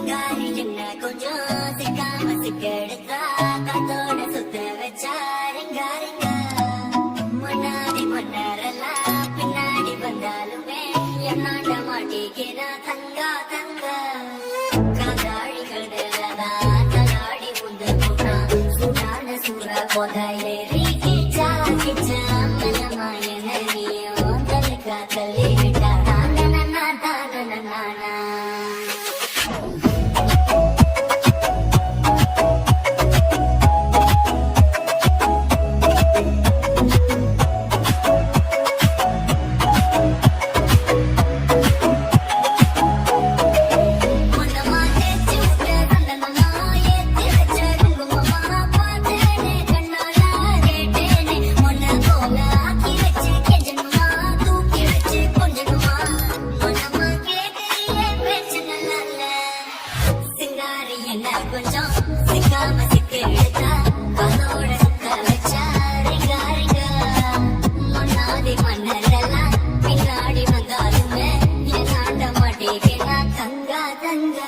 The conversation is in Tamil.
சிங்காரி என்ன கொஞ்சம் சிக்காம சிக்கெடுத்தா காத்தோட சுத்த வச்சா ரிங்காரிங்க முன்னாடி மன்னரெல்லாம் பின்னாடி வந்தாலுமே என்னாண்ட மாட்டிக்கினா தங்கா தங்க காதாழிகள் தலாடி உந்து போனா சூடான சூறா போதையிலே கிச்சா கிச்சா மனமாயன நீயோ தலிக்கா தள்ளி விட்டா தான நானா கொஞ்சம் சிக்காம சிக்க எடுத்தா அதோட சுத்த வச்சா ரிங்க முன்னாடி மன்னரெல்லாம் பின்னாடி வந்தாலுமே என்னாண்ட மாட்டேங்க தங்கா தங்க